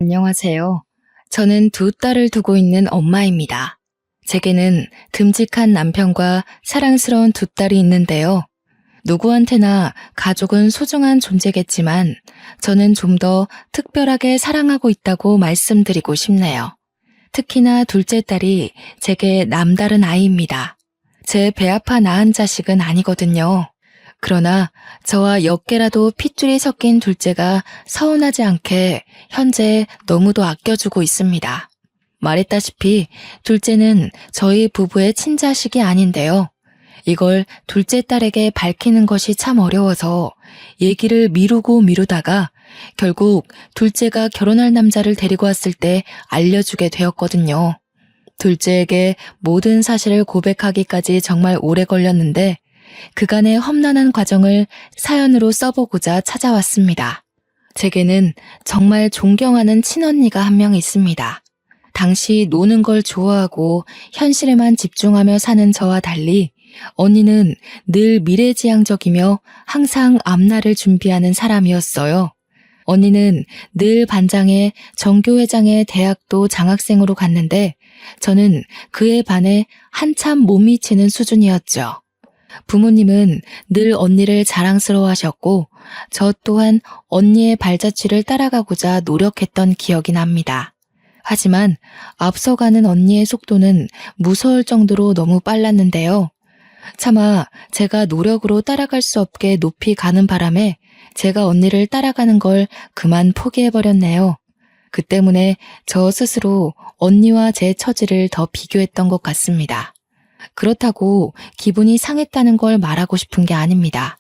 안녕하세요. 저는 두 딸을 두고 있는 엄마입니다. 제게는 듬직한 남편과 사랑스러운 두 딸이 있는데요. 누구한테나 가족은 소중한 존재겠지만 저는 좀 더 특별하게 사랑하고 있다고 말씀드리고 싶네요. 특히나 둘째 딸이 제게 남다른 아이입니다. 제 배 아파 낳은 자식은 아니거든요. 그러나 저와 몇 개라도 핏줄이 섞인 둘째가 서운하지 않게 현재 너무도 아껴주고 있습니다. 말했다시피 둘째는 저희 부부의 친자식이 아닌데요. 이걸 둘째 딸에게 밝히는 것이 참 어려워서 얘기를 미루다가 결국 둘째가 결혼할 남자를 데리고 왔을 때 알려주게 되었거든요. 둘째에게 모든 사실을 고백하기까지 정말 오래 걸렸는데 그간의 험난한 과정을 사연으로 써보고자 찾아왔습니다. 제게는 정말 존경하는 친언니가 한 명 있습니다. 당시 노는 걸 좋아하고 현실에만 집중하며 사는 저와 달리 언니는 늘 미래지향적이며 항상 앞날을 준비하는 사람이었어요. 언니는 늘 반장에 전교회장에 대학도 장학생으로 갔는데 저는 그에 반해 한참 못 미치는 수준이었죠. 부모님은 늘 언니를 자랑스러워하셨고 저 또한 언니의 발자취를 따라가고자 노력했던 기억이 납니다. 하지만 앞서가는 언니의 속도는 무서울 정도로 너무 빨랐는데요. 차마 제가 노력으로 따라갈 수 없게 높이 가는 바람에 제가 언니를 따라가는 걸 그만 포기해버렸네요. 그 때문에 저 스스로 언니와 제 처지를 더 비교했던 것 같습니다. 그렇다고 기분이 상했다는 걸 말하고 싶은 게 아닙니다.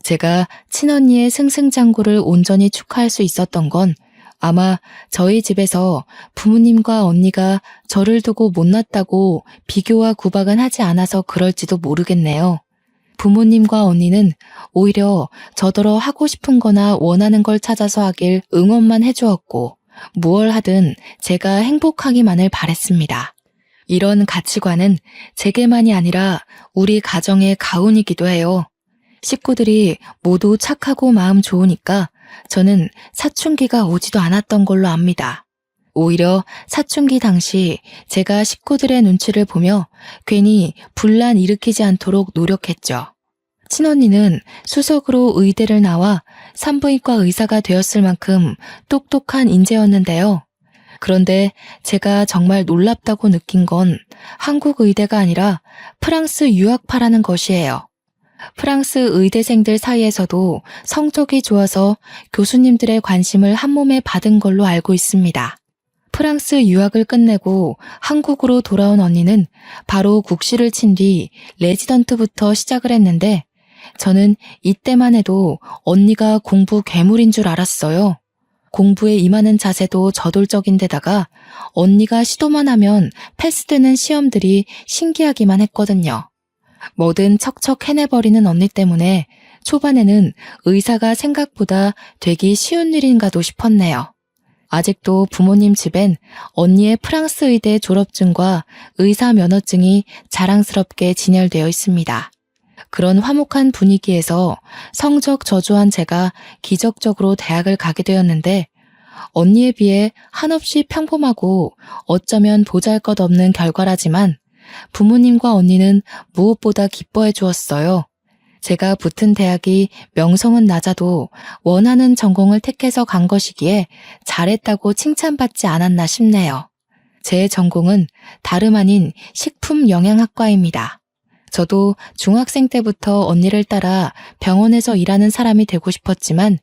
제가 친언니의 승승장구를 온전히 축하할 수 있었던 건 아마 저희 집에서 부모님과 언니가 저를 두고 못났다고 비교와 구박은 하지 않아서 그럴지도 모르겠네요. 부모님과 언니는 오히려 저더러 하고 싶은 거나 원하는 걸 찾아서 하길 응원만 해주었고 무얼 하든 제가 행복하기만을 바랬습니다. 이런 가치관은 제게만이 아니라 우리 가정의 가훈이기도 해요. 식구들이 모두 착하고 마음 좋으니까 저는 사춘기가 오지도 않았던 걸로 압니다. 오히려 사춘기 당시 제가 식구들의 눈치를 보며 괜히 분란 일으키지 않도록 노력했죠. 친언니는 수석으로 의대를 나와 산부인과 의사가 되었을 만큼 똑똑한 인재였는데요. 그런데 제가 정말 놀랍다고 느낀 건 한국 의대가 아니라 프랑스 유학파라는 것이에요. 프랑스 의대생들 사이에서도 성적이 좋아서 교수님들의 관심을 한몸에 받은 걸로 알고 있습니다. 프랑스 유학을 끝내고 한국으로 돌아온 언니는 바로 국시를 친 뒤 레지던트부터 시작을 했는데 저는 이때만 해도 언니가 공부 괴물인 줄 알았어요. 공부에 임하는 자세도 저돌적인 데다가 언니가 시도만 하면 패스되는 시험들이 신기하기만 했거든요. 뭐든 척척 해내버리는 언니 때문에 초반에는 의사가 생각보다 되기 쉬운 일인가도 싶었네요. 아직도 부모님 집엔 언니의 프랑스 의대 졸업증과 의사 면허증이 자랑스럽게 진열되어 있습니다. 그런 화목한 분위기에서 성적 저조한 제가 기적적으로 대학을 가게 되었는데 언니에 비해 한없이 평범하고 어쩌면 보잘것없는 결과라지만 부모님과 언니는 무엇보다 기뻐해 주었어요. 제가 붙은 대학이 명성은 낮아도 원하는 전공을 택해서 간 것이기에 잘했다고 칭찬받지 않았나 싶네요. 제 전공은 다름 아닌 식품영양학과입니다. 저도 중학생 때부터 언니를 따라 병원에서 일하는 사람이 되고 싶었지만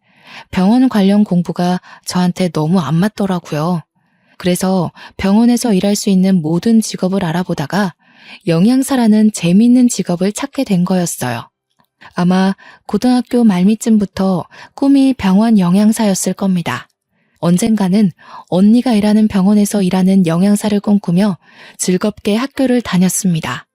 병원 관련 공부가 저한테 너무 안 맞더라고요. 그래서 병원에서 일할 수 있는 모든 직업을 알아보다가 영양사라는 재미있는 직업을 찾게 된 거였어요. 아마 고등학교 말미쯤부터 꿈이 병원 영양사였을 겁니다. 언젠가는 언니가 일하는 병원에서 일하는 영양사를 꿈꾸며 즐겁게 학교를 다녔습니다.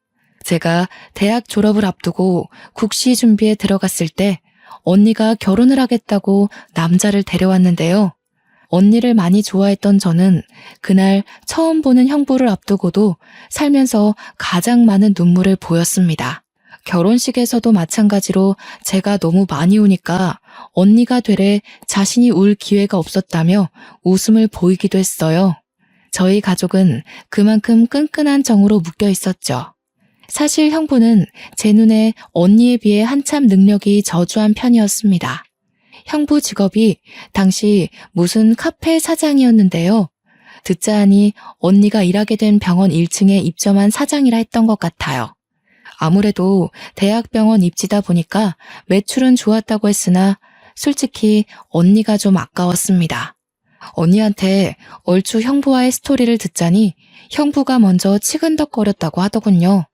제가 대학 졸업을 앞두고 국시 준비에 들어갔을 때 언니가 결혼을 하겠다고 남자를 데려왔는데요. 언니를 많이 좋아했던 저는 그날 처음 보는 형부를 앞두고도 살면서 가장 많은 눈물을 보였습니다. 결혼식에서도 마찬가지로 제가 너무 많이 우니까 언니가 되래 자신이 울 기회가 없었다며 웃음을 보이기도 했어요. 저희 가족은 그만큼 끈끈한 정으로 묶여 있었죠. 사실 형부는 제 눈에 언니에 비해 한참 능력이 저조한 편이었습니다. 형부 직업이 당시 무슨 카페 사장이었는데요. 듣자 하니 언니가 일하게 된 병원 1층에 입점한 사장이라 했던 것 같아요. 아무래도 대학병원 입지다 보니까 매출은 좋았다고 했으나 솔직히 언니가 좀 아까웠습니다. 언니한테 얼추 형부와의 스토리를 듣자니 형부가 먼저 치근덕거렸다고 하더군요.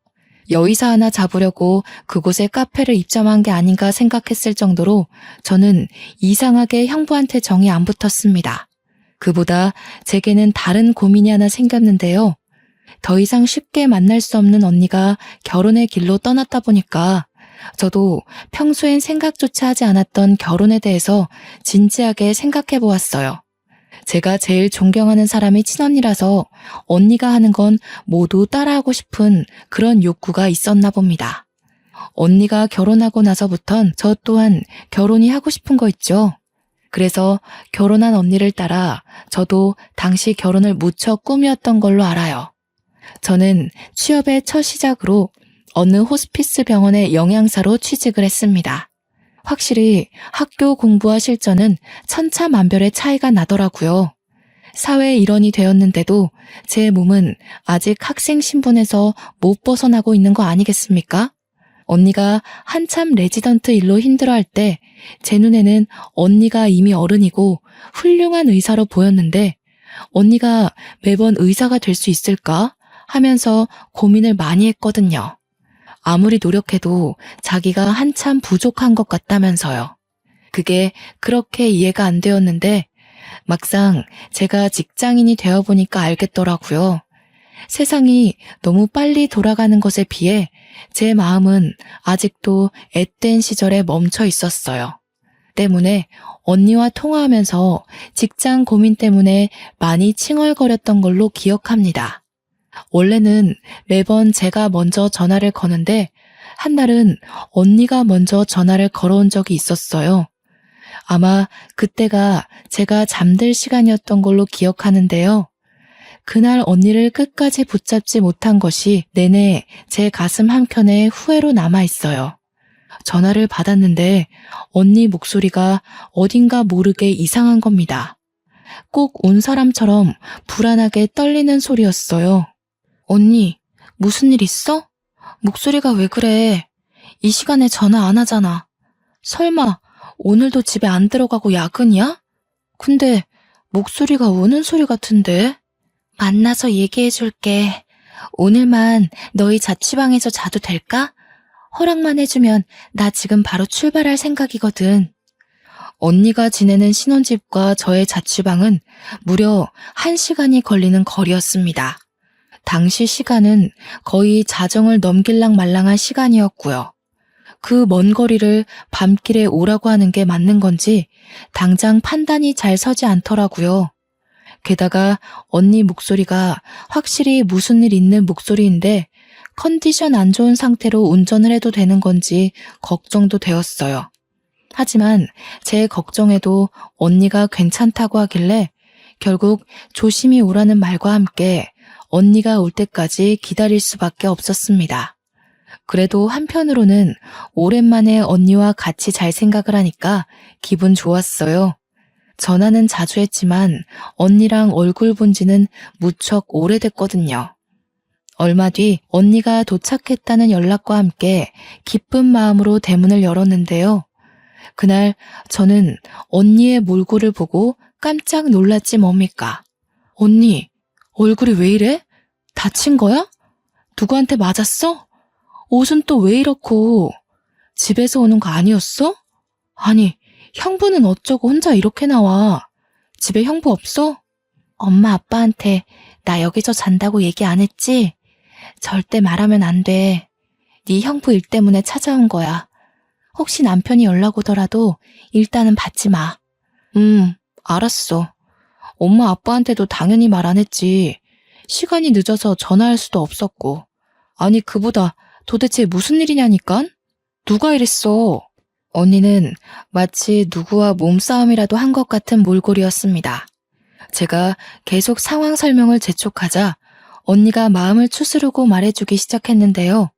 여의사 하나 잡으려고 그곳에 카페를 입점한 게 아닌가 생각했을 정도로 저는 이상하게 형부한테 정이 안 붙었습니다. 그보다 제게는 다른 고민이 하나 생겼는데요. 더 이상 쉽게 만날 수 없는 언니가 결혼의 길로 떠났다 보니까 저도 평소엔 생각조차 하지 않았던 결혼에 대해서 진지하게 생각해 보았어요. 제가 제일 존경하는 사람이 친언니라서 언니가 하는 건 모두 따라하고 싶은 그런 욕구가 있었나 봅니다. 언니가 결혼하고 나서부턴 저 또한 결혼이 하고 싶은 거 있죠. 그래서 결혼한 언니를 따라 저도 당시 결혼을 무척 꿈이었던 걸로 알아요. 저는 취업의 첫 시작으로 어느 호스피스 병원의 영양사로 취직을 했습니다. 확실히 학교 공부와 실전은 천차만별의 차이가 나더라고요. 사회 일원이 되었는데도 제 몸은 아직 학생 신분에서 못 벗어나고 있는 거 아니겠습니까? 언니가 한참 레지던트 일로 힘들어할 때 제 눈에는 언니가 이미 어른이고 훌륭한 의사로 보였는데 언니가 매번 의사가 될 수 있을까 하면서 고민을 많이 했거든요. 아무리 노력해도 자기가 한참 부족한 것 같다면서요. 그게 그렇게 이해가 안 되었는데 막상 제가 직장인이 되어보니까 알겠더라고요. 세상이 너무 빨리 돌아가는 것에 비해 제 마음은 아직도 앳된 시절에 멈춰 있었어요. 때문에 언니와 통화하면서 직장 고민 때문에 많이 칭얼거렸던 걸로 기억합니다. 원래는 매번 제가 먼저 전화를 거는데 한날은 언니가 먼저 전화를 걸어온 적이 있었어요. 아마 그때가 제가 잠들 시간이었던 걸로 기억하는데요. 그날 언니를 끝까지 붙잡지 못한 것이 내내 제 가슴 한켠에 후회로 남아있어요. 전화를 받았는데 언니 목소리가 어딘가 모르게 이상한 겁니다. 꼭 온 사람처럼 불안하게 떨리는 소리였어요. 언니, 무슨 일 있어? 목소리가 왜 그래? 이 시간에 전화 안 하잖아. 설마 오늘도 집에 안 들어가고 야근이야? 근데 목소리가 우는 소리 같은데? 만나서 얘기해줄게. 오늘만 너희 자취방에서 자도 될까? 허락만 해주면 나 지금 바로 출발할 생각이거든. 언니가 지내는 신혼집과 저의 자취방은 무려 1시간이 걸리는 거리였습니다. 당시 시간은 거의 자정을 넘길랑 말랑한 시간이었고요. 그 먼 거리를 밤길에 오라고 하는 게 맞는 건지 당장 판단이 잘 서지 않더라고요. 게다가 언니 목소리가 확실히 무슨 일 있는 목소리인데 컨디션 안 좋은 상태로 운전을 해도 되는 건지 걱정도 되었어요. 하지만 제 걱정에도 언니가 괜찮다고 하길래 결국 조심히 오라는 말과 함께 언니가 올 때까지 기다릴 수밖에 없었습니다. 그래도 한편으로는 오랜만에 언니와 같이 잘 생각을 하니까 기분 좋았어요. 전화는 자주 했지만 언니랑 얼굴 본 지는 무척 오래됐거든요. 얼마 뒤 언니가 도착했다는 연락과 함께 기쁜 마음으로 대문을 열었는데요. 그날 저는 언니의 몰골을 보고 깜짝 놀랐지 뭡니까? 언니, 얼굴이 왜 이래? 다친 거야? 누구한테 맞았어? 옷은 또 왜 이렇고? 집에서 오는 거 아니었어? 아니, 형부는 어쩌고 혼자 이렇게 나와? 집에 형부 없어? 엄마 아빠한테 나 여기서 잔다고 얘기 안 했지? 절대 말하면 안 돼. 네 형부 일 때문에 찾아온 거야. 혹시 남편이 연락 오더라도 일단은 받지 마. 알았어. 엄마 아빠한테도 당연히 말 안 했지. 시간이 늦어서 전화할 수도 없었고. 아니 그보다 도대체 무슨 일이냐니깐? 누가 이랬어? 언니는 마치 누구와 몸싸움이라도 한 것 같은 몰골이었습니다. 제가 계속 상황 설명을 재촉하자 언니가 마음을 추스르고 말해주기 시작했는데요.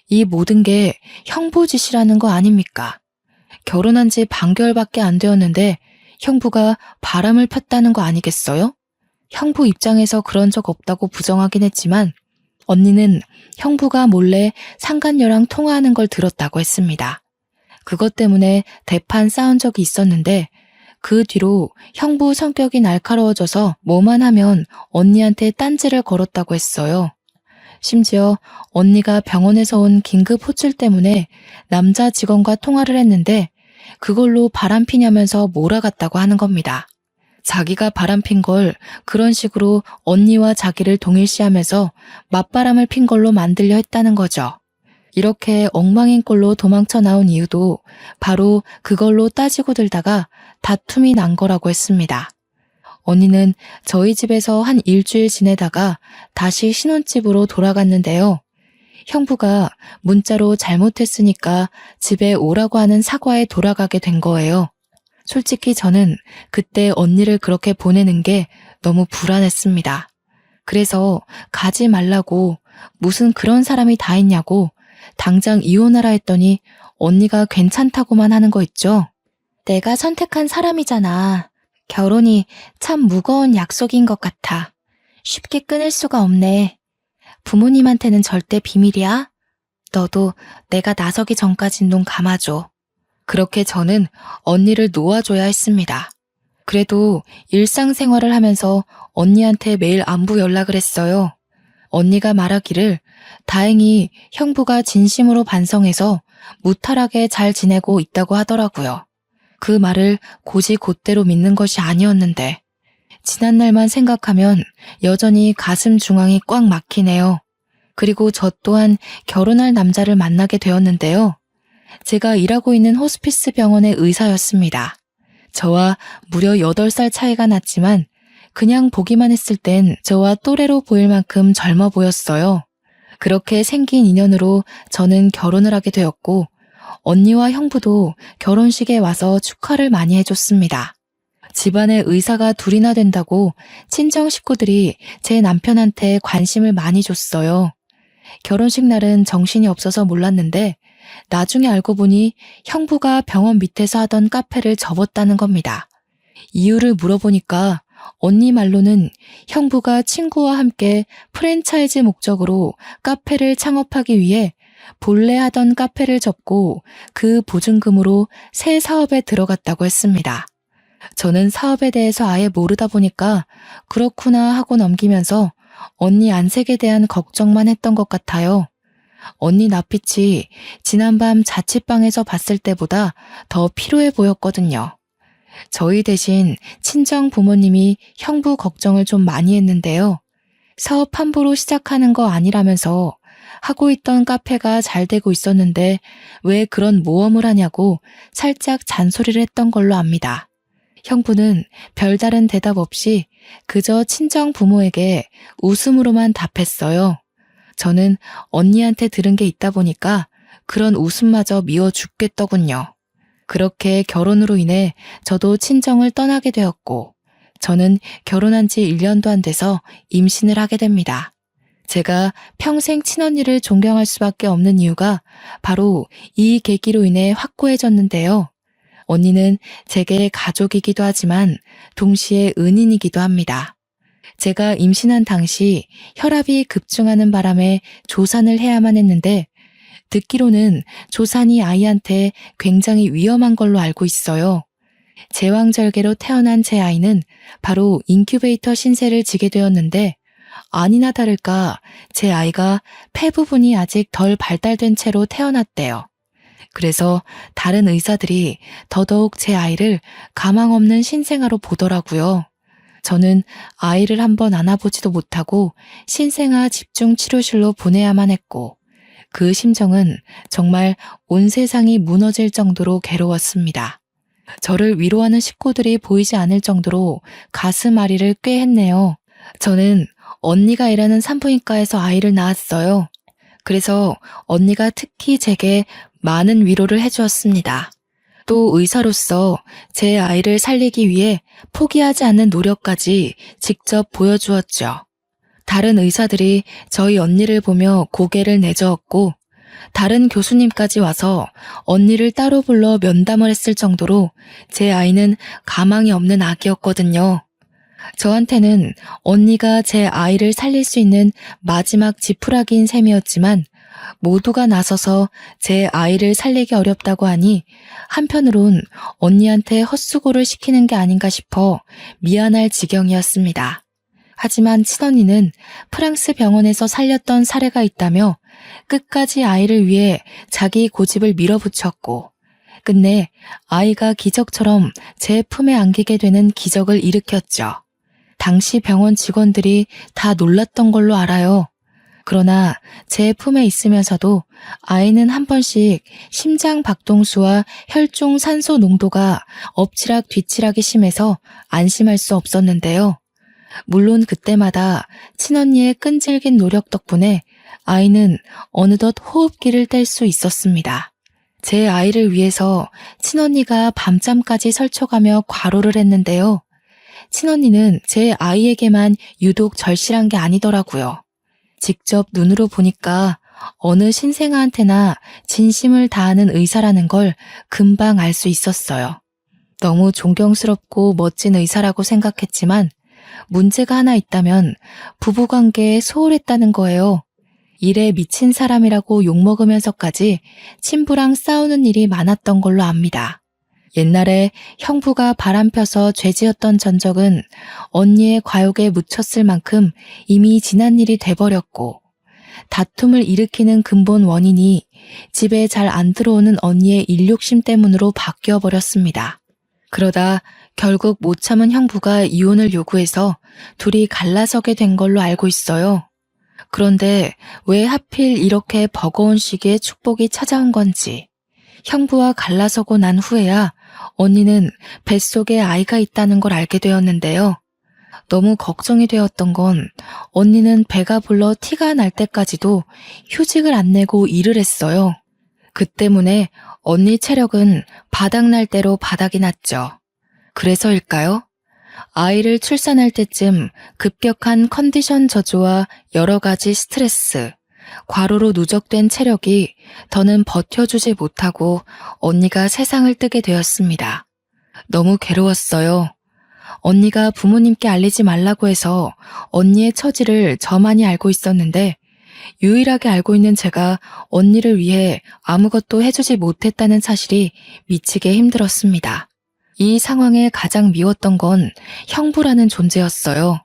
이 모든 게 형부 짓이라는 거 아닙니까? 결혼한 지 반개월밖에 안 되었는데 형부가 바람을 폈다는 거 아니겠어요? 형부 입장에서 그런 적 없다고 부정하긴 했지만 언니는 형부가 몰래 상간녀랑 통화하는 걸 들었다고 했습니다. 그것 때문에 대판 싸운 적이 있었는데 그 뒤로 형부 성격이 날카로워져서 뭐만 하면 언니한테 딴지를 걸었다고 했어요. 심지어 언니가 병원에서 온 긴급 호출 때문에 남자 직원과 통화를 했는데 그걸로 바람피냐면서 몰아갔다고 하는 겁니다. 자기가 바람핀 걸 그런 식으로 언니와 자기를 동일시하면서 맞바람을 핀 걸로 만들려 했다는 거죠. 이렇게 엉망인 꼴로 도망쳐 나온 이유도 바로 그걸로 따지고 들다가 다툼이 난 거라고 했습니다. 언니는 저희 집에서 한 일주일 지내다가 다시 신혼집으로 돌아갔는데요. 형부가 문자로 잘못했으니까 집에 오라고 하는 사과에 돌아가게 된 거예요. 솔직히 저는 그때 언니를 그렇게 보내는 게 너무 불안했습니다. 그래서 가지 말라고 무슨 그런 사람이 다 있냐고 당장 이혼하라 했더니 언니가 괜찮다고만 하는 거 있죠. 내가 선택한 사람이잖아. 결혼이 참 무거운 약속인 것 같아. 쉽게 끊을 수가 없네. 부모님한테는 절대 비밀이야. 너도 내가 나서기 전까진 눈 감아줘. 그렇게 저는 언니를 놓아줘야 했습니다. 그래도 일상생활을 하면서 언니한테 매일 안부 연락을 했어요. 언니가 말하기를 다행히 형부가 진심으로 반성해서 무탈하게 잘 지내고 있다고 하더라고요. 그 말을 곧이곧대로 믿는 것이 아니었는데 지난날만 생각하면 여전히 가슴 중앙이 꽉 막히네요. 그리고 저 또한 결혼할 남자를 만나게 되었는데요. 제가 일하고 있는 호스피스 병원의 의사였습니다. 저와 무려 8살 차이가 났지만 그냥 보기만 했을 땐 저와 또래로 보일 만큼 젊어 보였어요. 그렇게 생긴 인연으로 저는 결혼을 하게 되었고 언니와 형부도 결혼식에 와서 축하를 많이 해줬습니다. 집안에 의사가 둘이나 된다고 친정 식구들이 제 남편한테 관심을 많이 줬어요. 결혼식 날은 정신이 없어서 몰랐는데 나중에 알고 보니 형부가 병원 밑에서 하던 카페를 접었다는 겁니다. 이유를 물어보니까 언니 말로는 형부가 친구와 함께 프랜차이즈 목적으로 카페를 창업하기 위해 본래 하던 카페를 접고 그 보증금으로 새 사업에 들어갔다고 했습니다. 저는 사업에 대해서 아예 모르다 보니까 그렇구나 하고 넘기면서 언니 안색에 대한 걱정만 했던 것 같아요. 언니 낯빛이 지난밤 자취방에서 봤을 때보다 더 피로해 보였거든요. 저희 대신 친정 부모님이 형부 걱정을 좀 많이 했는데요. 사업 함부로 시작하는 거 아니라면서 하고 있던 카페가 잘 되고 있었는데 왜 그런 모험을 하냐고 살짝 잔소리를 했던 걸로 압니다. 형부는 별다른 대답 없이 그저 친정 부모에게 웃음으로만 답했어요. 저는 언니한테 들은 게 있다 보니까 그런 웃음마저 미워 죽겠더군요. 그렇게 결혼으로 인해 저도 친정을 떠나게 되었고 저는 결혼한 지 1년도 안 돼서 임신을 하게 됩니다. 제가 평생 친언니를 존경할 수밖에 없는 이유가 바로 이 계기로 인해 확고해졌는데요. 언니는 제게 가족이기도 하지만 동시에 은인이기도 합니다. 제가 임신한 당시 혈압이 급증하는 바람에 조산을 해야만 했는데 듣기로는 조산이 아이한테 굉장히 위험한 걸로 알고 있어요. 제왕절개로 태어난 제 아이는 바로 인큐베이터 신세를 지게 되었는데 아니나 다를까 제 아이가 폐 부분이 아직 덜 발달된 채로 태어났대요. 그래서 다른 의사들이 더더욱 제 아이를 가망 없는 신생아로 보더라고요. 저는 아이를 한번 안아보지도 못하고 신생아 집중치료실로 보내야만 했고 그 심정은 정말 온 세상이 무너질 정도로 괴로웠습니다. 저를 위로하는 식구들이 보이지 않을 정도로 가슴 아리를 꽤 했네요. 저는 언니가 일하는 산부인과에서 아이를 낳았어요. 그래서 언니가 특히 제게 많은 위로를 해주었습니다. 또 의사로서 제 아이를 살리기 위해 포기하지 않는 노력까지 직접 보여주었죠. 다른 의사들이 저희 언니를 보며 고개를 내저었고 다른 교수님까지 와서 언니를 따로 불러 면담을 했을 정도로 제 아이는 가망이 없는 아기였거든요. 저한테는 언니가 제 아이를 살릴 수 있는 마지막 지푸라기인 셈이었지만 모두가 나서서 제 아이를 살리기 어렵다고 하니 한편으론 언니한테 헛수고를 시키는 게 아닌가 싶어 미안할 지경이었습니다. 하지만 친언니는 프랑스 병원에서 살렸던 사례가 있다며 끝까지 아이를 위해 자기 고집을 밀어붙였고 끝내 아이가 기적처럼 제 품에 안기게 되는 기적을 일으켰죠. 당시 병원 직원들이 다 놀랐던 걸로 알아요. 그러나 제 품에 있으면서도 아이는 한 번씩 심장 박동수와 혈중 산소 농도가 엎치락 뒤치락이 심해서 안심할 수 없었는데요. 물론 그때마다 친언니의 끈질긴 노력 덕분에 아이는 어느덧 호흡기를 뗄 수 있었습니다. 제 아이를 위해서 친언니가 밤잠까지 설쳐가며 과로를 했는데요. 친언니는 제 아이에게만 유독 절실한 게 아니더라고요. 직접 눈으로 보니까 어느 신생아한테나 진심을 다하는 의사라는 걸 금방 알 수 있었어요. 너무 존경스럽고 멋진 의사라고 생각했지만 문제가 하나 있다면 부부관계에 소홀했다는 거예요. 일에 미친 사람이라고 욕먹으면서까지 친부랑 싸우는 일이 많았던 걸로 압니다. 옛날에 형부가 바람펴서 죄지었던 전적은 언니의 과욕에 묻혔을 만큼 이미 지난 일이 돼버렸고 다툼을 일으키는 근본 원인이 집에 잘 안 들어오는 언니의 일욕심 때문으로 바뀌어버렸습니다. 그러다 결국 못 참은 형부가 이혼을 요구해서 둘이 갈라서게 된 걸로 알고 있어요. 그런데 왜 하필 이렇게 버거운 시기에 축복이 찾아온 건지 형부와 갈라서고 난 후에야 언니는 뱃속에 아이가 있다는 걸 알게 되었는데요. 너무 걱정이 되었던 건 언니는 배가 불러 티가 날 때까지도 휴직을 안 내고 일을 했어요. 그 때문에 언니 체력은 바닥날 대로 바닥이 났죠. 그래서일까요? 아이를 출산할 때쯤 급격한 컨디션 저조와 여러 가지 스트레스, 과로로 누적된 체력이 더는 버텨주지 못하고 언니가 세상을 뜨게 되었습니다. 너무 괴로웠어요. 언니가 부모님께 알리지 말라고 해서 언니의 처지를 저만이 알고 있었는데 유일하게 알고 있는 제가 언니를 위해 아무것도 해주지 못했다는 사실이 미치게 힘들었습니다. 이 상황에 가장 미웠던 건 형부라는 존재였어요.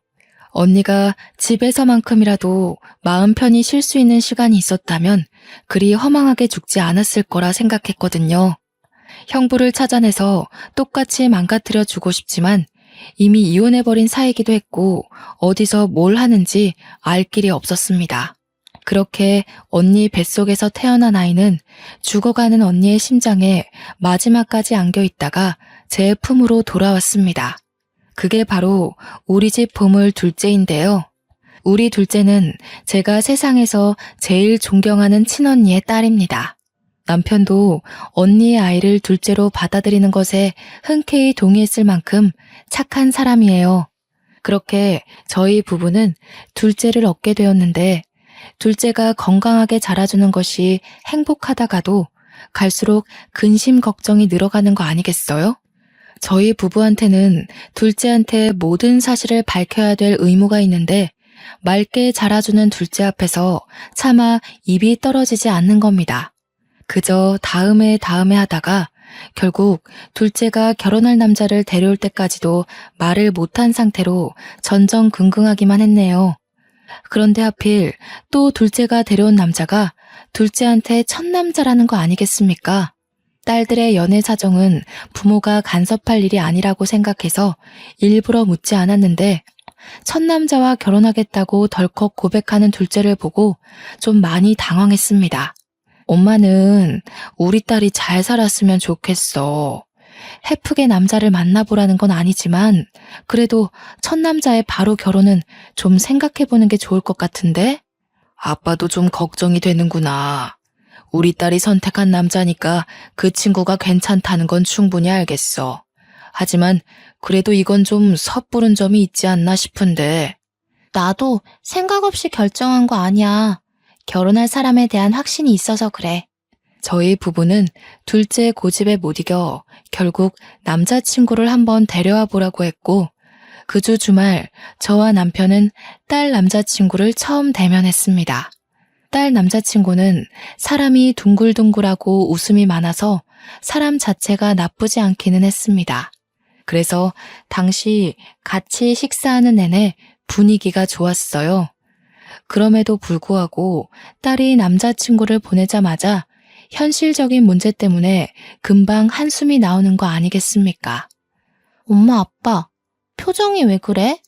언니가 집에서만큼이라도 마음 편히 쉴 수 있는 시간이 있었다면 그리 허망하게 죽지 않았을 거라 생각했거든요. 형부를 찾아내서 똑같이 망가뜨려 주고 싶지만 이미 이혼해버린 사이기도 했고 어디서 뭘 하는지 알 길이 없었습니다. 그렇게 언니 뱃속에서 태어난 아이는 죽어가는 언니의 심장에 마지막까지 안겨있다가 제 품으로 돌아왔습니다. 그게 바로 우리 집 보물 둘째인데요. 우리 둘째는 제가 세상에서 제일 존경하는 친언니의 딸입니다. 남편도 언니의 아이를 둘째로 받아들이는 것에 흔쾌히 동의했을 만큼 착한 사람이에요. 그렇게 저희 부부는 둘째를 얻게 되었는데 둘째가 건강하게 자라주는 것이 행복하다가도 갈수록 근심 걱정이 늘어가는 거 아니겠어요? 저희 부부한테는 둘째한테 모든 사실을 밝혀야 될 의무가 있는데 맑게 자라주는 둘째 앞에서 차마 입이 떨어지지 않는 겁니다. 그저 다음에 하다가 결국 둘째가 결혼할 남자를 데려올 때까지도 말을 못한 상태로 전전긍긍하기만 했네요. 그런데 하필 또 둘째가 데려온 남자가 둘째한테 첫 남자라는 거 아니겠습니까? 딸들의 연애 사정은 부모가 간섭할 일이 아니라고 생각해서 일부러 묻지 않았는데 첫 남자와 결혼하겠다고 덜컥 고백하는 둘째를 보고 좀 많이 당황했습니다. 엄마는 우리 딸이 잘 살았으면 좋겠어. 해프게 남자를 만나보라는 건 아니지만 그래도 첫 남자의 바로 결혼은 좀 생각해보는 게 좋을 것 같은데? 아빠도 좀 걱정이 되는구나. 우리 딸이 선택한 남자니까 그 친구가 괜찮다는 건 충분히 알겠어. 하지만 그래도 이건 좀 섣부른 점이 있지 않나 싶은데. 나도 생각 없이 결정한 거 아니야. 결혼할 사람에 대한 확신이 있어서 그래. 저희 부부는 둘째 고집에 못 이겨 결국 남자친구를 한번 데려와 보라고 했고, 그 주 주말 저와 남편은 딸 남자친구를 처음 대면했습니다. 딸 남자친구는 사람이 둥글둥글하고 웃음이 많아서 사람 자체가 나쁘지 않기는 했습니다. 그래서 당시 같이 식사하는 내내 분위기가 좋았어요. 그럼에도 불구하고 딸이 남자친구를 보내자마자 현실적인 문제 때문에 금방 한숨이 나오는 거 아니겠습니까? 엄마, 아빠, 표정이 왜 그래?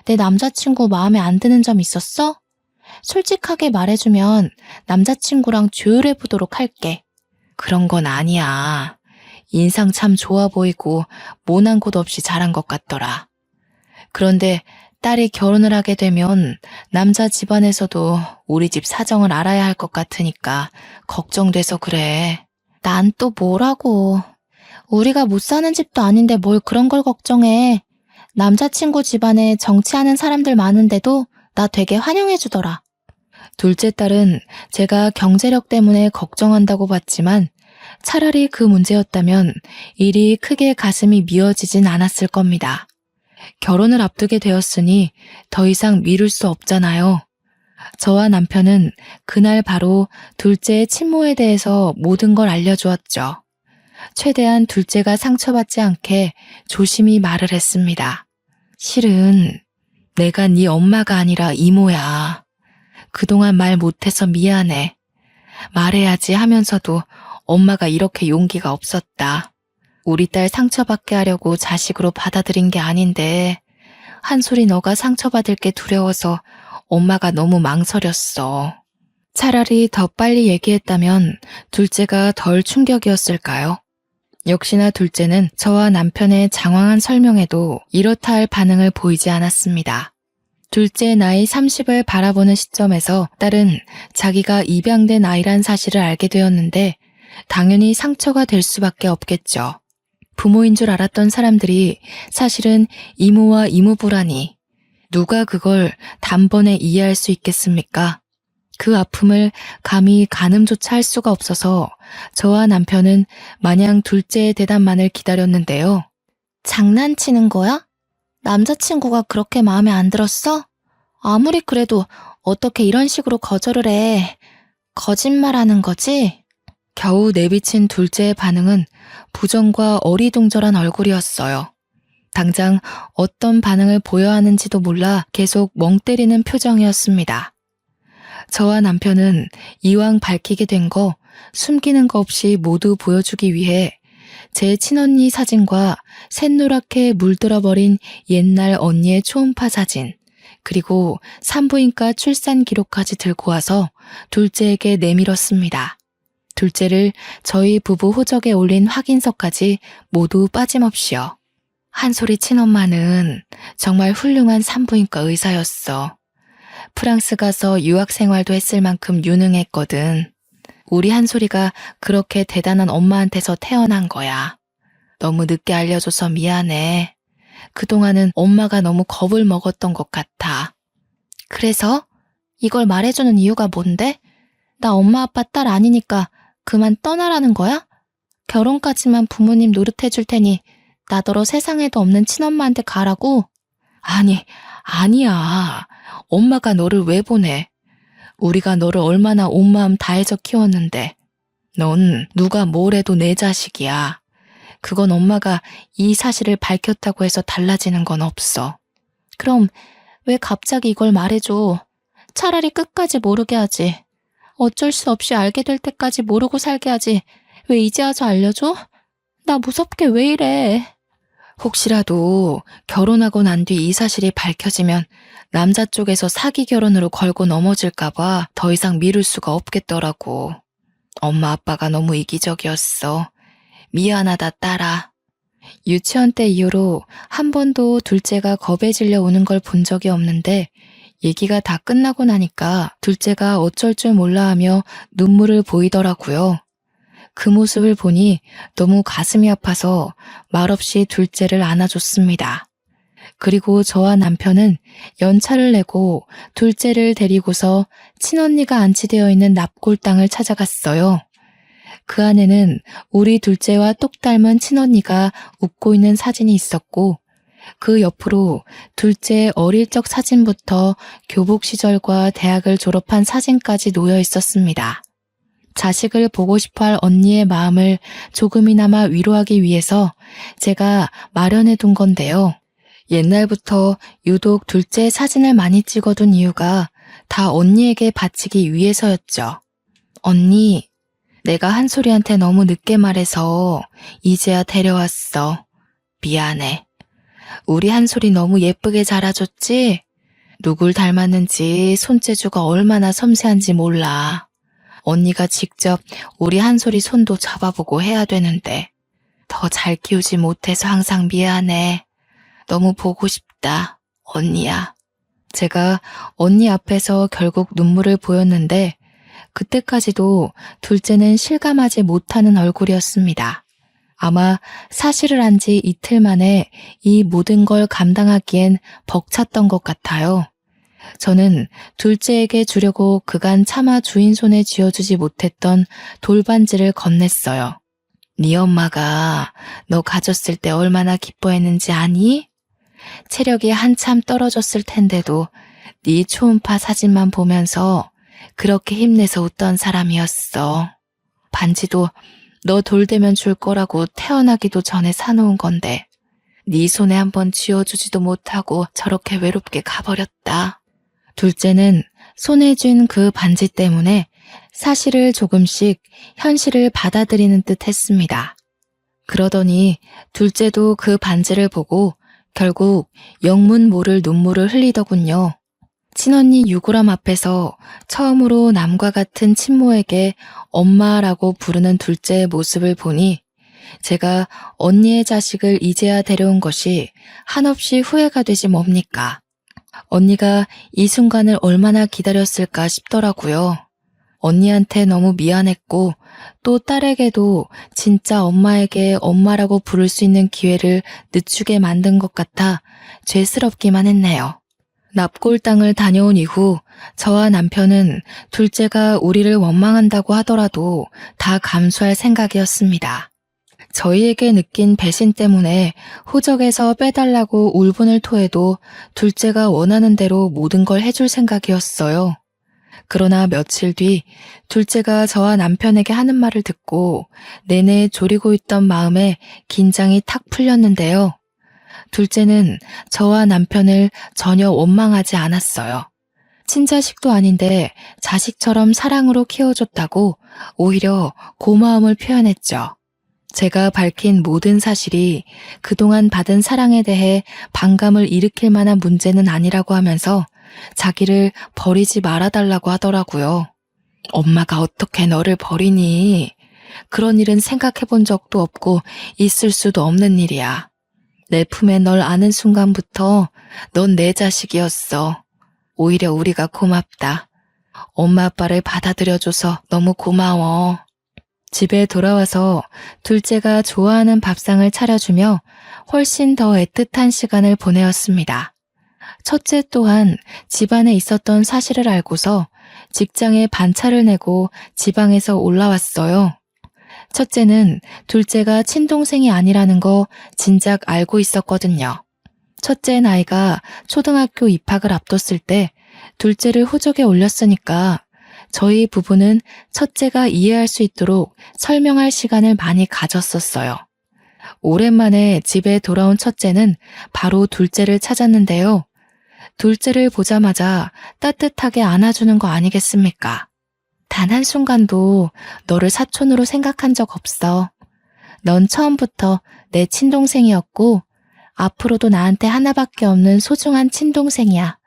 내 남자친구 마음에 안 드는 점 있었어? 솔직하게 말해주면 남자친구랑 조율해보도록 할게. 그런 건 아니야. 인상 참 좋아 보이고 모난 곳 없이 잘한 것 같더라. 그런데 딸이 결혼을 하게 되면 남자 집안에서도 우리 집 사정을 알아야 할 것 같으니까 걱정돼서 그래. 난 또 뭐라고. 우리가 못 사는 집도 아닌데 뭘 그런 걸 걱정해. 남자친구 집안에 정치하는 사람들 많은데도 나 되게 환영해주더라. 둘째 딸은 제가 경제력 때문에 걱정한다고 봤지만 차라리 그 문제였다면 일이 크게 가슴이 미어지진 않았을 겁니다. 결혼을 앞두게 되었으니 더 이상 미룰 수 없잖아요. 저와 남편은 그날 바로 둘째의 친모에 대해서 모든 걸 알려주었죠. 최대한 둘째가 상처받지 않게 조심히 말을 했습니다. 실은 내가 네 엄마가 아니라 이모야. 그동안 말 못해서 미안해. 말해야지 하면서도 엄마가 이렇게 용기가 없었다. 우리 딸 상처받게 하려고 자식으로 받아들인 게 아닌데 한솔이 너가 상처받을 게 두려워서 엄마가 너무 망설였어. 차라리 더 빨리 얘기했다면 둘째가 덜 충격이었을까요? 역시나 둘째는 저와 남편의 장황한 설명에도 이렇다 할 반응을 보이지 않았습니다. 둘째 나이 30을 바라보는 시점에서 딸은 자기가 입양된 아이란 사실을 알게 되었는데 당연히 상처가 될 수밖에 없겠죠. 부모인 줄 알았던 사람들이 사실은 이모와 이모부라니 누가 그걸 단번에 이해할 수 있겠습니까? 그 아픔을 감히 가늠조차 할 수가 없어서 저와 남편은 마냥 둘째의 대답만을 기다렸는데요. 장난치는 거야? 남자친구가 그렇게 마음에 안 들었어? 아무리 그래도 어떻게 이런 식으로 거절을 해. 거짓말하는 거지? 겨우 내비친 둘째의 반응은 부정과 어리둥절한 얼굴이었어요. 당장 어떤 반응을 보여야 하는지도 몰라 계속 멍 때리는 표정이었습니다. 저와 남편은 이왕 밝히게 된 거 숨기는 거 없이 모두 보여주기 위해 제 친언니 사진과 샛노랗게 물들어버린 옛날 언니의 초음파 사진, 그리고 산부인과 출산 기록까지 들고 와서 둘째에게 내밀었습니다. 둘째를 저희 부부 호적에 올린 확인서까지 모두 빠짐없이요. 한솔이 친엄마는 정말 훌륭한 산부인과 의사였어. 프랑스 가서 유학 생활도 했을 만큼 유능했거든. 우리 한솔이가 그렇게 대단한 엄마한테서 태어난 거야. 너무 늦게 알려줘서 미안해. 그동안은 엄마가 너무 겁을 먹었던 것 같아. 그래서? 이걸 말해주는 이유가 뭔데? 나 엄마 아빠 딸 아니니까 그만 떠나라는 거야? 결혼까지만 부모님 노릇해줄 테니 나더러 세상에도 없는 친엄마한테 가라고? 아니야. 엄마가 너를 왜 보내? 우리가 너를 얼마나 온 마음 다해서 키웠는데. 넌 누가 뭘 해도 내 자식이야. 그건 엄마가 이 사실을 밝혔다고 해서 달라지는 건 없어. 그럼 왜 갑자기 이걸 말해줘? 차라리 끝까지 모르게 하지. 어쩔 수 없이 알게 될 때까지 모르고 살게 하지. 왜 이제 와서 알려줘? 나 무섭게 왜 이래? 혹시라도 결혼하고 난 뒤 이 사실이 밝혀지면 남자 쪽에서 사기 결혼으로 걸고 넘어질까봐 더 이상 미룰 수가 없겠더라고. 엄마 아빠가 너무 이기적이었어. 미안하다 딸아. 유치원 때 이후로 한 번도 둘째가 겁에 질려 우는 걸 본 적이 없는데 얘기가 다 끝나고 나니까 둘째가 어쩔 줄 몰라 하며 눈물을 보이더라고요. 그 모습을 보니 너무 가슴이 아파서 말없이 둘째를 안아줬습니다. 그리고 저와 남편은 연차를 내고 둘째를 데리고서 친언니가 안치되어 있는 납골당을 찾아갔어요. 그 안에는 우리 둘째와 똑 닮은 친언니가 웃고 있는 사진이 있었고 그 옆으로 둘째의 어릴 적 사진부터 교복 시절과 대학을 졸업한 사진까지 놓여 있었습니다. 자식을 보고 싶어할 언니의 마음을 조금이나마 위로하기 위해서 제가 마련해 둔 건데요. 옛날부터 유독 둘째 사진을 많이 찍어둔 이유가 다 언니에게 바치기 위해서였죠. 언니, 내가 한솔이한테 너무 늦게 말해서 이제야 데려왔어. 미안해. 우리 한솔이 너무 예쁘게 자라줬지? 누굴 닮았는지 손재주가 얼마나 섬세한지 몰라. 언니가 직접 우리 한솔이 손도 잡아보고 해야 되는데 더 잘 키우지 못해서 항상 미안해. 너무 보고 싶다, 언니야. 제가 언니 앞에서 결국 눈물을 보였는데 그때까지도 둘째는 실감하지 못하는 얼굴이었습니다. 아마 사실을 안 지 이틀 만에 이 모든 걸 감당하기엔 벅찼던 것 같아요. 저는 둘째에게 주려고 그간 차마 주인 손에 쥐어주지 못했던 돌반지를 건넸어요. 네 엄마가 너 가졌을 때 얼마나 기뻐했는지 아니? 체력이 한참 떨어졌을 텐데도 네 초음파 사진만 보면서 그렇게 힘내서 웃던 사람이었어. 반지도 너 돌되면 줄 거라고 태어나기도 전에 사놓은 건데 네 손에 한번 쥐어주지도 못하고 저렇게 외롭게 가버렸다. 둘째는 손에 쥔 그 반지 때문에 사실을 조금씩 현실을 받아들이는 듯 했습니다. 그러더니 둘째도 그 반지를 보고 결국 영문 모를 눈물을 흘리더군요. 친언니 유구람 앞에서 처음으로 남과 같은 친모에게 엄마라고 부르는 둘째의 모습을 보니 제가 언니의 자식을 이제야 데려온 것이 한없이 후회가 되지 뭡니까? 언니가 이 순간을 얼마나 기다렸을까 싶더라고요. 언니한테 너무 미안했고 또 딸에게도 진짜 엄마에게 엄마라고 부를 수 있는 기회를 늦추게 만든 것 같아 죄스럽기만 했네요. 납골당을 다녀온 이후 저와 남편은 둘째가 우리를 원망한다고 하더라도 다 감수할 생각이었습니다. 저희에게 느낀 배신 때문에 호적에서 빼달라고 울분을 토해도 둘째가 원하는 대로 모든 걸 해줄 생각이었어요. 그러나 며칠 뒤 둘째가 저와 남편에게 하는 말을 듣고 내내 졸이고 있던 마음에 긴장이 탁 풀렸는데요. 둘째는 저와 남편을 전혀 원망하지 않았어요. 친자식도 아닌데 자식처럼 사랑으로 키워줬다고 오히려 고마움을 표현했죠. 제가 밝힌 모든 사실이 그동안 받은 사랑에 대해 반감을 일으킬 만한 문제는 아니라고 하면서 자기를 버리지 말아달라고 하더라고요. 엄마가 어떻게 너를 버리니? 그런 일은 생각해 본 적도 없고 있을 수도 없는 일이야. 내 품에 널 안은 순간부터 넌 내 자식이었어. 오히려 우리가 고맙다. 엄마 아빠를 받아들여줘서 너무 고마워. 집에 돌아와서 둘째가 좋아하는 밥상을 차려주며 훨씬 더 애틋한 시간을 보내었습니다. 첫째 또한 집안에 있었던 사실을 알고서 직장에 반차를 내고 지방에서 올라왔어요. 첫째는 둘째가 친동생이 아니라는 거 진작 알고 있었거든요. 첫째 나이가 초등학교 입학을 앞뒀을 때 둘째를 호적에 올렸으니까 저희 부부는 첫째가 이해할 수 있도록 설명할 시간을 많이 가졌었어요. 오랜만에 집에 돌아온 첫째는 바로 둘째를 찾았는데요. 둘째를 보자마자 따뜻하게 안아주는 거 아니겠습니까? 단 한순간도 너를 사촌으로 생각한 적 없어. 넌 처음부터 내 친동생이었고 앞으로도 나한테 하나밖에 없는 소중한 친동생이야.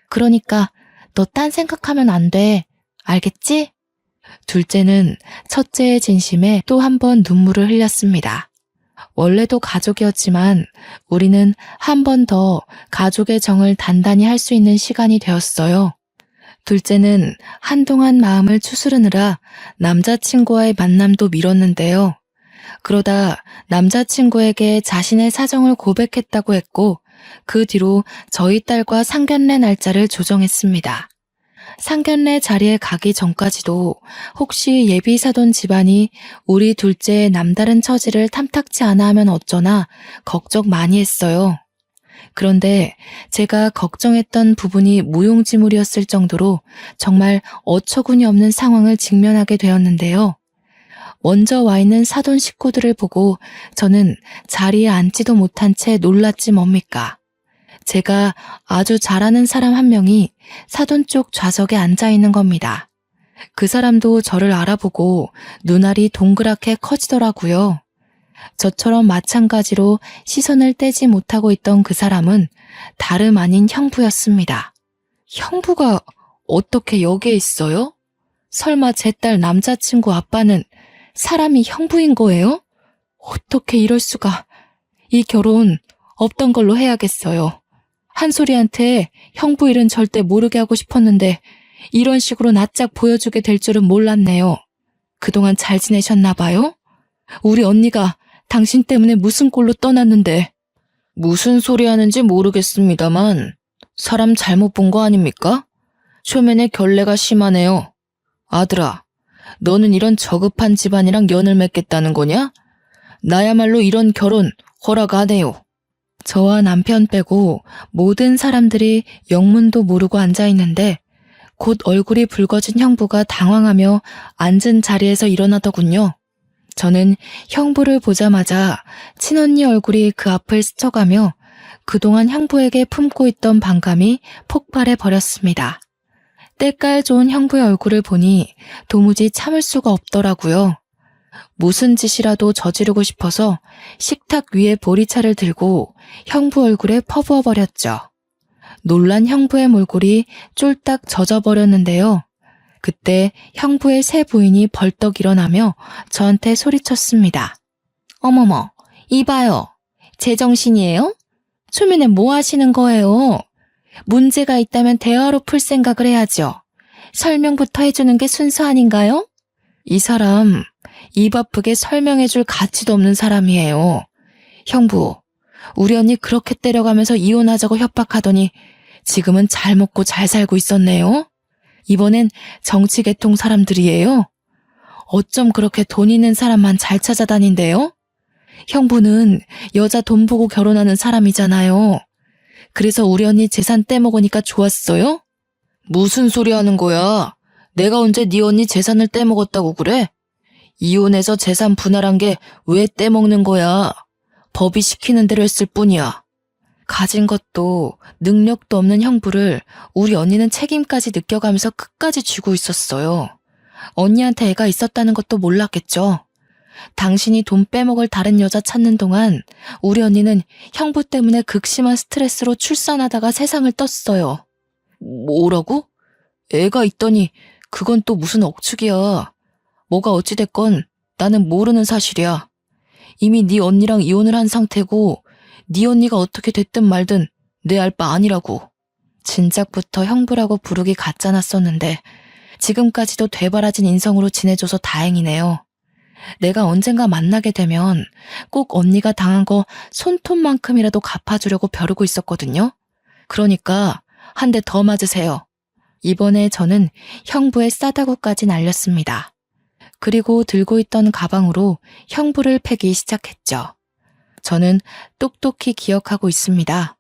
그러니까 너 딴 생각하면 안 돼. 알겠지? 둘째는 첫째의 진심에 또 한 번 눈물을 흘렸습니다. 원래도 가족이었지만 우리는 한 번 더 가족의 정을 단단히 할 수 있는 시간이 되었어요. 둘째는 한동안 마음을 추스르느라 남자친구와의 만남도 미뤘는데요. 그러다 남자친구에게 자신의 사정을 고백했다고 했고 그 뒤로 저희 딸과 상견례 날짜를 조정했습니다. 상견례 자리에 가기 전까지도 혹시 예비 사돈 집안이 우리 둘째의 남다른 처지를 탐탁치 않아 하면 어쩌나 걱정 많이 했어요. 그런데 제가 걱정했던 부분이 무용지물이었을 정도로 정말 어처구니 없는 상황을 직면하게 되었는데요. 먼저 와 있는 사돈 식구들을 보고 저는 자리에 앉지도 못한 채 놀랐지 뭡니까? 제가 아주 잘 아는 사람 한 명이 사돈 쪽 좌석에 앉아 있는 겁니다. 그 사람도 저를 알아보고 눈알이 동그랗게 커지더라고요. 저처럼 마찬가지로 시선을 떼지 못하고 있던 그 사람은 다름 아닌 형부였습니다. 형부가 어떻게 여기에 있어요? 설마 제 딸 남자친구 아빠는 사람이 형부인 거예요? 어떻게 이럴 수가. 이 결혼 없던 걸로 해야겠어요. 한솔이한테 형부 일은 절대 모르게 하고 싶었는데 이런 식으로 낯짝 보여주게 될 줄은 몰랐네요. 그동안 잘 지내셨나 봐요? 우리 언니가 당신 때문에 무슨 꼴로 떠났는데. 무슨 소리 하는지 모르겠습니다만 사람 잘못 본 거 아닙니까? 초면에 결례가 심하네요. 아들아, 너는 이런 저급한 집안이랑 연을 맺겠다는 거냐? 나야말로 이런 결혼 허락 안 해요. 저와 남편 빼고 모든 사람들이 영문도 모르고 앉아있는데 곧 얼굴이 붉어진 형부가 당황하며 앉은 자리에서 일어나더군요. 저는 형부를 보자마자 친언니 얼굴이 그 앞을 스쳐가며 그동안 형부에게 품고 있던 반감이 폭발해 버렸습니다. 때깔 좋은 형부의 얼굴을 보니 도무지 참을 수가 없더라고요. 무슨 짓이라도 저지르고 싶어서 식탁 위에 보리차를 들고 형부 얼굴에 퍼부어 버렸죠. 놀란 형부의 몰골이 쫄딱 젖어버렸는데요. 그때 형부의 새 부인이 벌떡 일어나며 저한테 소리쳤습니다. 어머머, 이봐요. 제정신이에요? 초면에 뭐 하시는 거예요? 문제가 있다면 대화로 풀 생각을 해야죠. 설명부터 해주는 게 순서 아닌가요? 이 사람 입 아프게 설명해줄 가치도 없는 사람이에요. 형부, 우리 언니 그렇게 때려가면서 이혼하자고 협박하더니 지금은 잘 먹고 잘 살고 있었네요. 이번엔 정치계통 사람들이에요. 어쩜 그렇게 돈 있는 사람만 잘 찾아다닌대요? 형부는 여자 돈 보고 결혼하는 사람이잖아요. 그래서 우리 언니 재산 떼먹으니까 좋았어요? 무슨 소리 하는 거야? 내가 언제 네 언니 재산을 떼먹었다고 그래? 이혼해서 재산 분할한 게 왜 떼먹는 거야? 법이 시키는 대로 했을 뿐이야. 가진 것도 능력도 없는 형부를 우리 언니는 책임까지 느껴가면서 끝까지 쥐고 있었어요. 언니한테 애가 있었다는 것도 몰랐겠죠. 당신이 돈 빼먹을 다른 여자 찾는 동안 우리 언니는 형부 때문에 극심한 스트레스로 출산하다가 세상을 떴어요. 뭐라고? 애가 있더니 그건 또 무슨 억측이야. 뭐가 어찌됐건 나는 모르는 사실이야. 이미 네 언니랑 이혼을 한 상태고 네 언니가 어떻게 됐든 말든 내 알 바 아니라고. 진작부터 형부라고 부르기 가짜났었는데 지금까지도 되바라진 인성으로 지내줘서 다행이네요. 내가 언젠가 만나게 되면 꼭 언니가 당한 거 손톱만큼이라도 갚아주려고 벼르고 있었거든요. 그러니까 한 대 더 맞으세요. 이번에 저는 형부의 싸다구까지 날렸습니다. 그리고 들고 있던 가방으로 형부를 패기 시작했죠. 저는 똑똑히 기억하고 있습니다.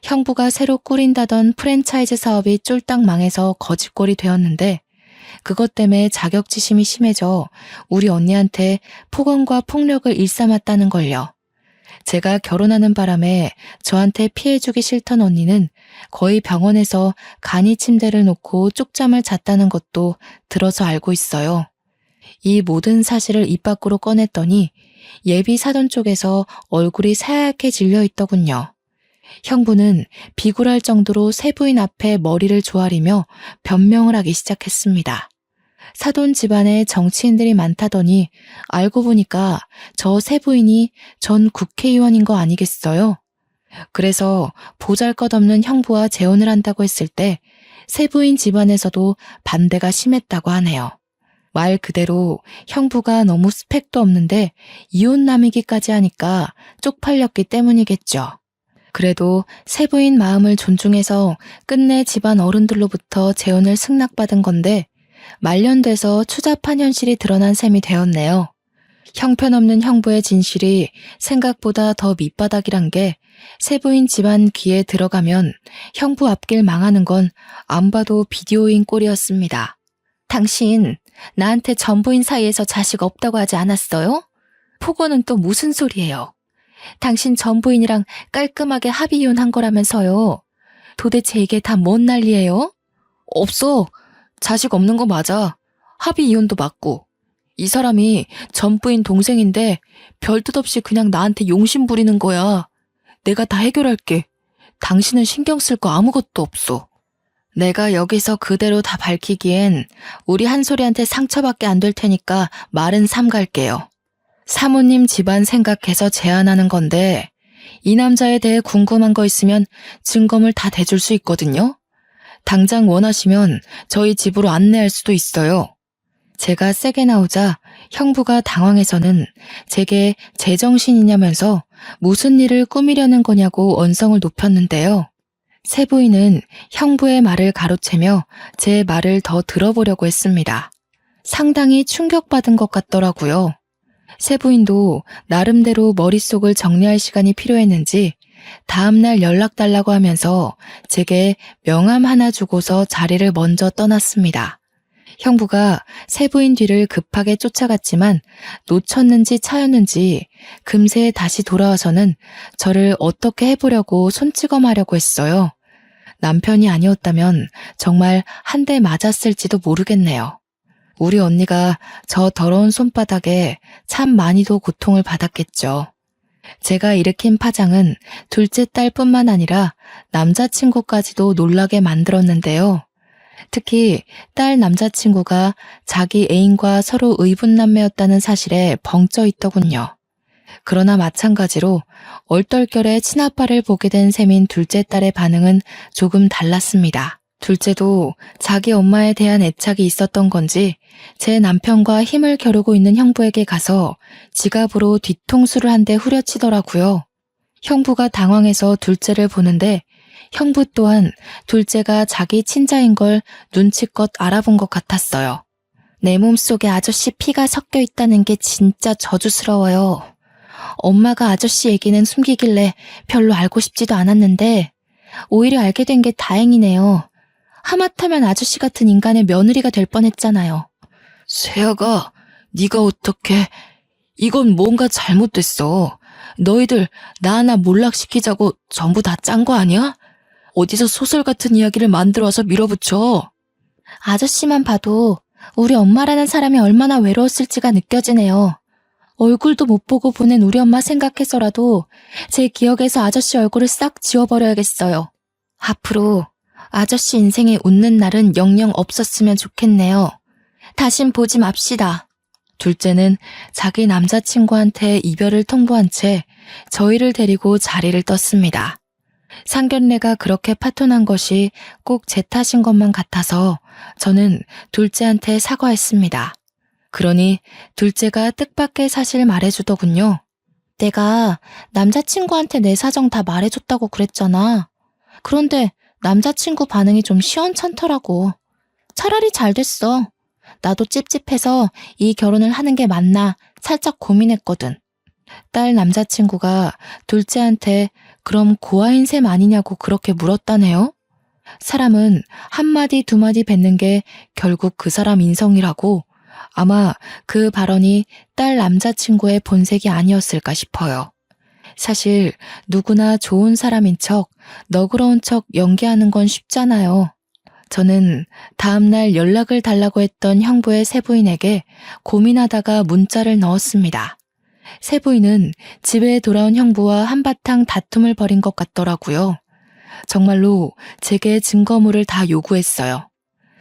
형부가 새로 꾸린다던 프랜차이즈 사업이 쫄딱 망해서 거짓골이 되었는데 그것 때문에 자격지심이 심해져 우리 언니한테 폭언과 폭력을 일삼았다는 걸요. 제가 결혼하는 바람에 저한테 피해주기 싫던 언니는 거의 병원에서 간이 침대를 놓고 쪽잠을 잤다는 것도 들어서 알고 있어요. 이 모든 사실을 입 밖으로 꺼냈더니 예비 사돈 쪽에서 얼굴이 새하얗게 질려 있더군요. 형부는 비굴할 정도로 새 부인 앞에 머리를 조아리며 변명을 하기 시작했습니다. 사돈 집안에 정치인들이 많다더니 알고 보니까 저 세부인이 전 국회의원인 거 아니겠어요? 그래서 보잘것없는 형부와 재혼을 한다고 했을 때 세부인 집안에서도 반대가 심했다고 하네요. 말 그대로 형부가 너무 스펙도 없는데 이혼남이기까지 하니까 쪽팔렸기 때문이겠죠. 그래도 세부인 마음을 존중해서 끝내 집안 어른들로부터 재혼을 승낙받은 건데 말년돼서 추잡한 현실이 드러난 셈이 되었네요. 형편없는 형부의 진실이 생각보다 더 밑바닥이란 게 세부인 집안 귀에 들어가면 형부 앞길 망하는 건 안 봐도 비디오인 꼴이었습니다. 당신 나한테 전부인 사이에서 자식 없다고 하지 않았어요? 폭언은 또 무슨 소리예요? 당신 전부인이랑 깔끔하게 합의 이혼한 거라면서요. 도대체 이게 다 뭔 난리예요? 없어. 자식 없는 거 맞아. 합의 이혼도 맞고. 이 사람이 전부인 동생인데 별뜻 없이 그냥 나한테 용심 부리는 거야. 내가 다 해결할게. 당신은 신경 쓸 거 아무것도 없어. 내가 여기서 그대로 다 밝히기엔 우리 한솔이한테 상처밖에 안 될 테니까 말은 삼갈게요. 사모님 집안 생각해서 제안하는 건데 이 남자에 대해 궁금한 거 있으면 증거물 다 대줄 수 있거든요. 당장 원하시면 저희 집으로 안내할 수도 있어요. 제가 세게 나오자 형부가 당황해서는 제게 제정신이냐면서 무슨 일을 꾸미려는 거냐고 언성을 높였는데요. 세부인은 형부의 말을 가로채며 제 말을 더 들어보려고 했습니다. 상당히 충격받은 것 같더라고요. 세부인도 나름대로 머릿속을 정리할 시간이 필요했는지 다음날 연락 달라고 하면서 제게 명함 하나 주고서 자리를 먼저 떠났습니다. 형부가 세부인 뒤를 급하게 쫓아갔지만 놓쳤는지 차였는지 금세 다시 돌아와서는 저를 어떻게 해보려고 손찌검하려고 했어요. 남편이 아니었다면 정말 한 대 맞았을지도 모르겠네요. 우리 언니가 저 더러운 손바닥에 참 많이도 고통을 받았겠죠. 제가 일으킨 파장은 둘째 딸뿐만 아니라 남자친구까지도 놀라게 만들었는데요. 특히 딸 남자친구가 자기 애인과 서로 의분남매였다는 사실에 벙쪄 있더군요. 그러나 마찬가지로 얼떨결에 친아빠를 보게 된 셈인 둘째 딸의 반응은 조금 달랐습니다. 둘째도 자기 엄마에 대한 애착이 있었던 건지 제 남편과 힘을 겨루고 있는 형부에게 가서 지갑으로 뒤통수를 한 대 후려치더라고요. 형부가 당황해서 둘째를 보는데 형부 또한 둘째가 자기 친자인 걸 눈치껏 알아본 것 같았어요. 내 몸속에 아저씨 피가 섞여 있다는 게 진짜 저주스러워요. 엄마가 아저씨 얘기는 숨기길래 별로 알고 싶지도 않았는데 오히려 알게 된 게 다행이네요. 하마터면 아저씨 같은 인간의 며느리가 될 뻔했잖아요. 세아가 네가 어떻게... 이건 뭔가 잘못됐어. 너희들 나 하나 몰락시키자고 전부 다 짠 거 아니야? 어디서 소설 같은 이야기를 만들어서 밀어붙여. 아저씨만 봐도 우리 엄마라는 사람이 얼마나 외로웠을지가 느껴지네요. 얼굴도 못 보고 보낸 우리 엄마 생각해서라도 제 기억에서 아저씨 얼굴을 싹 지워버려야겠어요. 앞으로 아저씨 인생에 웃는 날은 영영 없었으면 좋겠네요. 다신 보지 맙시다. 둘째는 자기 남자친구한테 이별을 통보한 채 저희를 데리고 자리를 떴습니다. 상견례가 그렇게 파토난 것이 꼭 제 탓인 것만 같아서 저는 둘째한테 사과했습니다. 그러니 둘째가 뜻밖의 사실 말해주더군요. 내가 남자친구한테 내 사정 다 말해줬다고 그랬잖아. 그런데 남자친구 반응이 좀 시원찮더라고. 차라리 잘 됐어. 나도 찝찝해서 이 결혼을 하는 게 맞나 살짝 고민했거든. 딸 남자친구가 둘째한테 그럼 고아인 셈 아니냐고 그렇게 물었다네요. 사람은 한마디 두마디 뱉는 게 결국 그 사람 인성이라고 아마 그 발언이 딸 남자친구의 본색이 아니었을까 싶어요. 사실 누구나 좋은 사람인 척, 너그러운 척 연기하는 건 쉽잖아요. 저는 다음날 연락을 달라고 했던 형부의 세부인에게 고민하다가 문자를 넣었습니다. 세부인은 집에 돌아온 형부와 한바탕 다툼을 벌인 것 같더라고요. 정말로 제게 증거물을 다 요구했어요.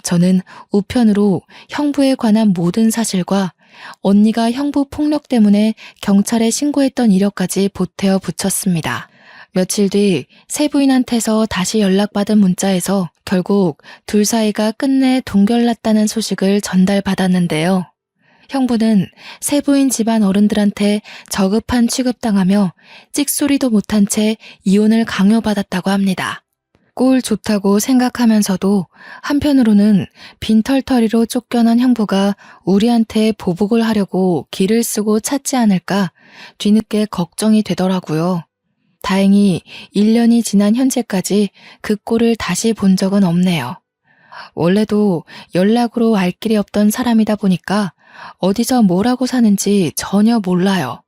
저는 우편으로 형부에 관한 모든 사실과 언니가 형부 폭력 때문에 경찰에 신고했던 이력까지 보태어 붙였습니다. 며칠 뒤 세 부인한테서 다시 연락받은 문자에서 결국 둘 사이가 끝내 동결났다는 소식을 전달받았는데요. 형부는 세 부인 집안 어른들한테 저급한 취급당하며 찍소리도 못한 채 이혼을 강요받았다고 합니다. 꼴 좋다고 생각하면서도 한편으로는 빈털터리로 쫓겨난 형부가 우리한테 보복을 하려고 길을 쓰고 찾지 않을까 뒤늦게 걱정이 되더라고요. 다행히 1년이 지난 현재까지 그 꼴을 다시 본 적은 없네요. 원래도 연락으로 알 길이 없던 사람이다 보니까 어디서 뭐라고 사는지 전혀 몰라요.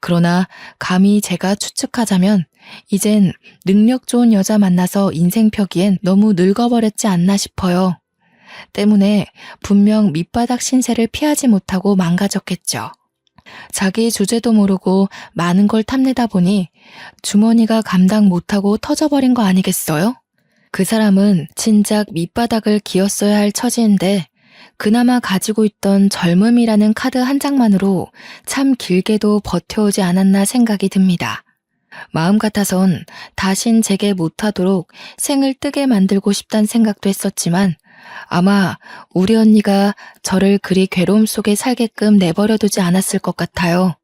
그러나 감히 제가 추측하자면 이젠 능력 좋은 여자 만나서 인생 펴기엔 너무 늙어버렸지 않나 싶어요. 때문에 분명 밑바닥 신세를 피하지 못하고 망가졌겠죠. 자기 주제도 모르고 많은 걸 탐내다 보니 주머니가 감당 못하고 터져버린 거 아니겠어요? 그 사람은 진작 밑바닥을 기었어야 할 처지인데 그나마 가지고 있던 젊음이라는 카드 한 장만으로 참 길게도 버텨오지 않았나 생각이 듭니다. 마음 같아선 다신 제게 못하도록 생을 뜨게 만들고 싶단 생각도 했었지만 아마 우리 언니가 저를 그리 괴로움 속에 살게끔 내버려두지 않았을 것 같아요.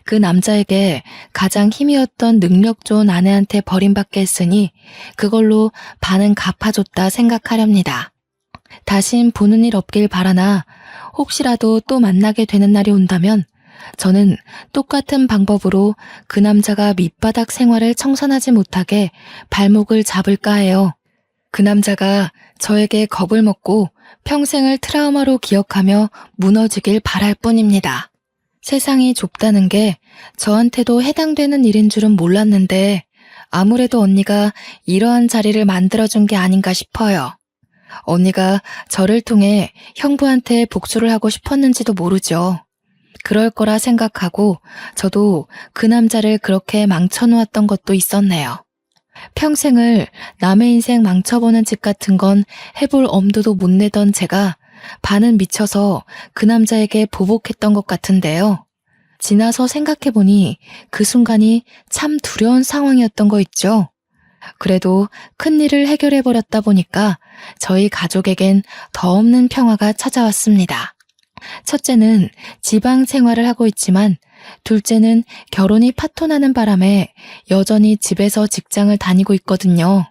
그 남자에게 가장 힘이었던 능력 좋은 아내한테 버림받게 했으니 그걸로 반은 갚아줬다 생각하렵니다. 다신 보는 일 없길 바라나 혹시라도 또 만나게 되는 날이 온다면 저는 똑같은 방법으로 그 남자가 밑바닥 생활을 청산하지 못하게 발목을 잡을까 해요. 그 남자가 저에게 겁을 먹고 평생을 트라우마로 기억하며 무너지길 바랄 뿐입니다. 세상이 좁다는 게 저한테도 해당되는 일인 줄은 몰랐는데 아무래도 언니가 이러한 자리를 만들어준 게 아닌가 싶어요. 언니가 저를 통해 형부한테 복수를 하고 싶었는지도 모르죠. 그럴 거라 생각하고 저도 그 남자를 그렇게 망쳐놓았던 것도 있었네요. 평생을 남의 인생 망쳐보는 짓 같은 건 해볼 엄두도 못 내던 제가 반은 미쳐서 그 남자에게 보복했던 것 같은데요. 지나서 생각해보니 그 순간이 참 두려운 상황이었던 거 있죠. 그래도 큰일을 해결해버렸다 보니까 저희 가족에겐 더 없는 평화가 찾아왔습니다. 첫째는 지방 생활을 하고 있지만 둘째는 결혼이 파토나는 바람에 여전히 집에서 직장을 다니고 있거든요.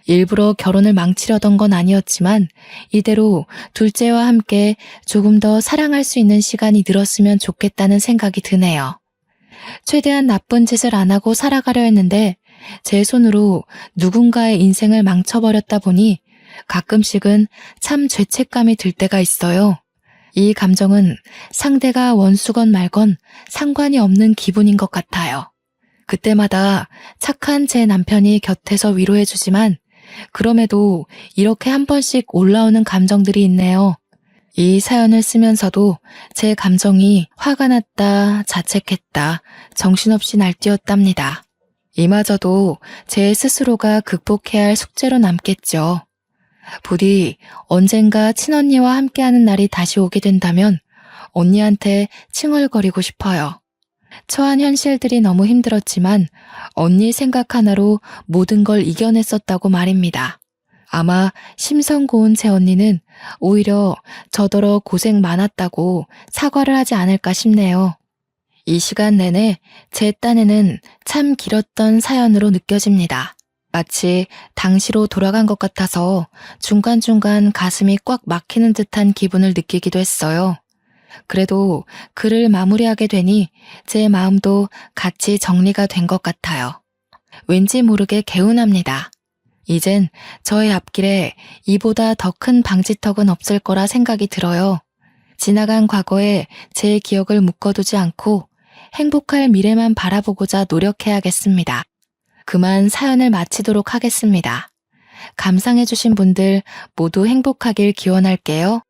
일부러 결혼을 망치려던 건 아니었지만 이대로 둘째와 함께 조금 더 사랑할 수 있는 시간이 늘었으면 좋겠다는 생각이 드네요. 최대한 나쁜 짓을 안 하고 살아가려 했는데 제 손으로 누군가의 인생을 망쳐버렸다 보니 가끔씩은 참 죄책감이 들 때가 있어요. 이 감정은 상대가 원수건 말건 상관이 없는 기분인 것 같아요. 그때마다 착한 제 남편이 곁에서 위로해주지만 그럼에도 이렇게 한 번씩 올라오는 감정들이 있네요. 이 사연을 쓰면서도 제 감정이 화가 났다, 자책했다, 정신없이 날뛰었답니다. 이마저도 제 스스로가 극복해야 할 숙제로 남겠죠. 부디 언젠가 친언니와 함께하는 날이 다시 오게 된다면 언니한테 칭얼거리고 싶어요. 처한 현실들이 너무 힘들었지만 언니 생각 하나로 모든 걸 이겨냈었다고 말입니다. 아마 심성 고운 제 언니는 오히려 저더러 고생 많았다고 사과를 하지 않을까 싶네요. 이 시간 내내 제 딴에는 참 길었던 사연으로 느껴집니다. 마치 당시로 돌아간 것 같아서 중간중간 가슴이 꽉 막히는 듯한 기분을 느끼기도 했어요. 그래도 글을 마무리하게 되니 제 마음도 같이 정리가 된 것 같아요. 왠지 모르게 개운합니다. 이젠 저의 앞길에 이보다 더 큰 방지턱은 없을 거라 생각이 들어요. 지나간 과거에 제 기억을 묶어두지 않고 행복할 미래만 바라보고자 노력해야겠습니다. 그만 사연을 마치도록 하겠습니다. 감상해주신 분들 모두 행복하길 기원할게요.